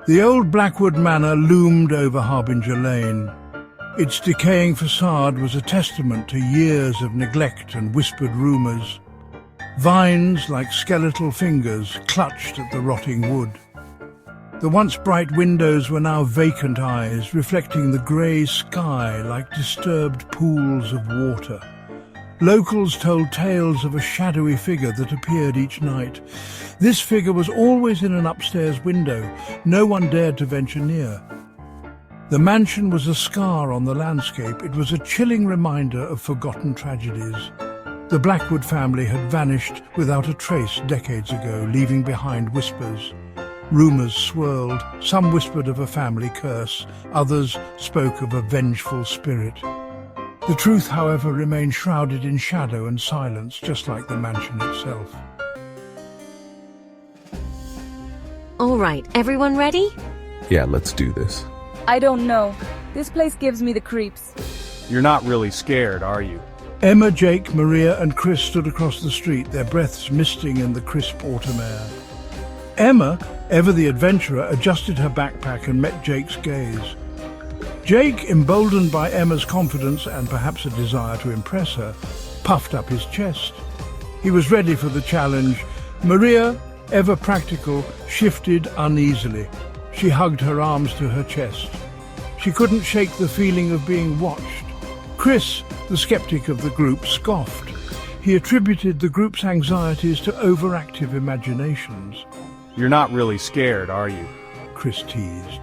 The old Blackwood Manor loomed over Harbinger Lane. Its decaying facade was a testament to years of neglect and whispered rumours. Vines, like skeletal fingers, clutched at the rotting wood. The once bright windows were now vacant eyes, reflecting the grey sky like disturbed pools of water. Locals told tales of a shadowy figure that appeared each night. This figure was always in an upstairs window. No one dared to venture near. The mansion was a scar on the landscape. It was a chilling reminder of forgotten tragedies. The Blackwood family had vanished without a trace decades ago, leaving behind whispers. Rumours swirled. Some whispered of a family curse. Others spoke of a vengeful spirit. The truth, however, remained shrouded in shadow and silence, just like the mansion itself. All right, everyone ready? Yeah, let's do this. I don't know. This place gives me the creeps. You're not really scared, are you? Emma, Jake, Maria and Chris stood across the street, their breaths misting in the crisp autumn air. Emma, ever the adventurer, adjusted her backpack and met Jake's gaze. Jake, emboldened by Emma's confidence and perhaps a desire to impress her, puffed up his chest. He was ready for the challenge. Maria, ever practical, shifted uneasily. She hugged her arms to her chest. She couldn't shake the feeling of being watched. Chris, the skeptic of the group, scoffed. He attributed the group's anxieties to overactive imaginations. You're not really scared, are you? Chris teased.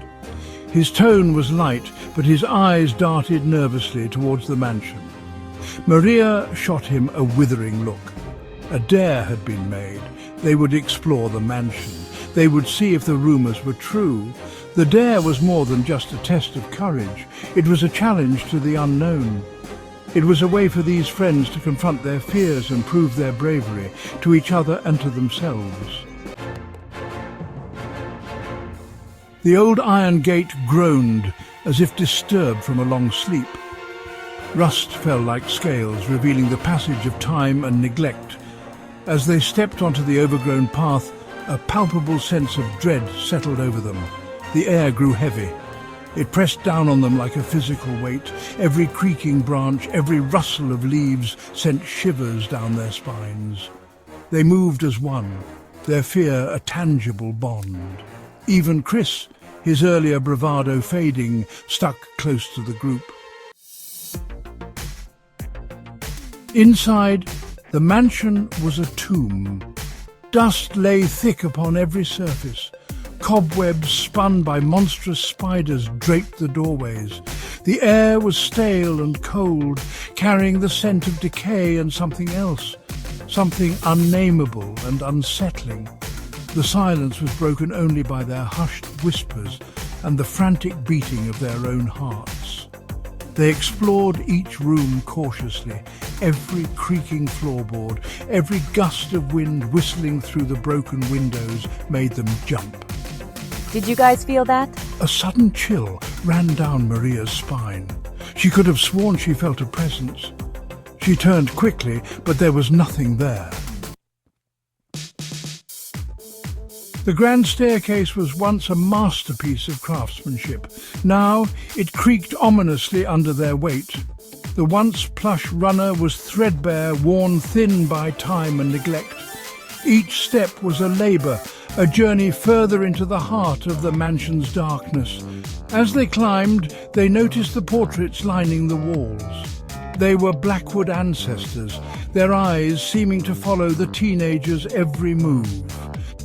His tone was light, but his eyes darted nervously towards the mansion. Maria shot him a withering look. A dare had been made. They would explore the mansion. They would see if the rumours were true. The dare was more than just a test of courage. It was a challenge to the unknown. It was a way for these friends to confront their fears and prove their bravery, to each other and to themselves. The old iron gate groaned, as if disturbed from a long sleep. Rust fell like scales, revealing the passage of time and neglect. As they stepped onto the overgrown path, a palpable sense of dread settled over them. The air grew heavy. It pressed down on them like a physical weight. Every creaking branch, every rustle of leaves sent shivers down their spines. They moved as one, their fear a tangible bond. Even Chris, his earlier bravado fading, stuck close to the group. Inside, the mansion was a tomb. Dust lay thick upon every surface. Cobwebs spun by monstrous spiders draped the doorways. The air was stale and cold, carrying the scent of decay and something else, something unnameable and unsettling. The silence was broken only by their hushed whispers and the frantic beating of their own hearts. They explored each room cautiously. Every creaking floorboard, every gust of wind whistling through the broken windows made them jump. Did you guys feel that? A sudden chill ran down Maria's spine. She could have sworn she felt a presence. She turned quickly, but there was nothing there. The grand staircase was once a masterpiece of craftsmanship. Now it creaked ominously under their weight. The once plush runner was threadbare, worn thin by time and neglect. Each step was a labour, a journey further into the heart of the mansion's darkness. As they climbed, they noticed the portraits lining the walls. They were Blackwood ancestors, their eyes seeming to follow the teenager's every move.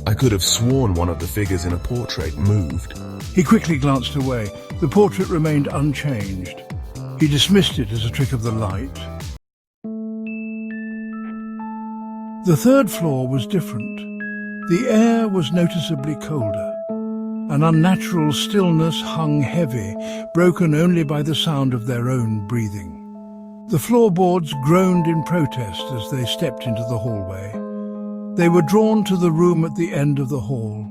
I could have sworn one of the figures in a portrait moved. He quickly glanced away. The portrait remained unchanged. He dismissed it as a trick of the light. The third floor was different. The air was noticeably colder. An unnatural stillness hung heavy, broken only by the sound of their own breathing. The floorboards groaned in protest as they stepped into the hallway. They were drawn to the room at the end of the hall.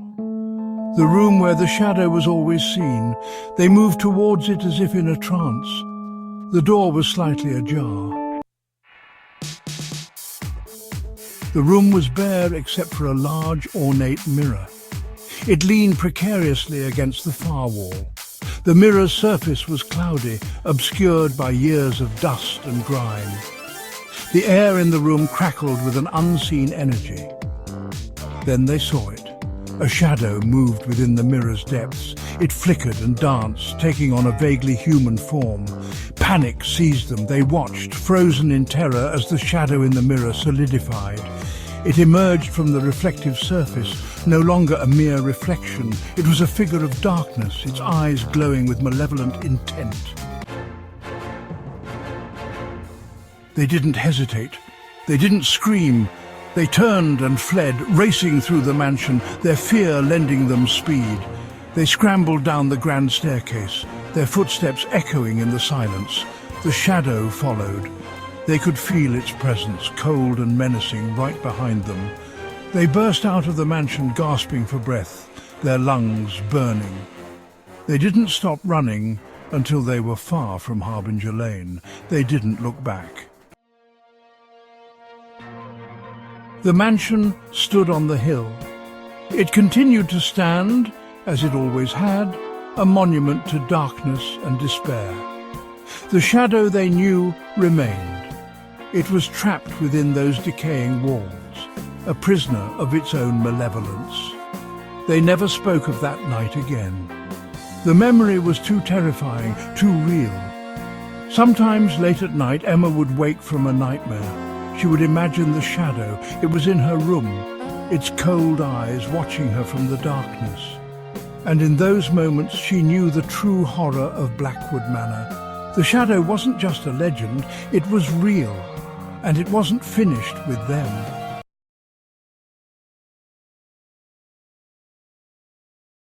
The room where the shadow was always seen. They moved towards it as if in a trance. The door was slightly ajar. The room was bare except for a large, ornate mirror. It leaned precariously against the far wall. The mirror's surface was cloudy, obscured by years of dust and grime. The air in the room crackled with an unseen energy. Then they saw it. A shadow moved within the mirror's depths. It flickered and danced, taking on a vaguely human form. Panic seized them. They watched, frozen in terror, as the shadow in the mirror solidified. It emerged from the reflective surface, no longer a mere reflection. It was a figure of darkness, its eyes glowing with malevolent intent. They didn't hesitate. They didn't scream. They turned and fled, racing through the mansion, their fear lending them speed. They scrambled down the grand staircase, their footsteps echoing in the silence. The shadow followed. They could feel its presence, cold and menacing, right behind them. They burst out of the mansion, gasping for breath, their lungs burning. They didn't stop running until they were far from Harbinger Lane. They didn't look back. The mansion stood on the hill. It continued to stand, as it always had, a monument to darkness and despair. The shadow they knew remained. It was trapped within those decaying walls, a prisoner of its own malevolence. They never spoke of that night again. The memory was too terrifying, too real. Sometimes late at night, Emma would wake from a nightmare. She would imagine the shadow. It was in her room, its cold eyes watching her from the darkness. And in those moments she knew the true horror of Blackwood Manor. The shadow wasn't just a legend, it was real, and it wasn't finished with them.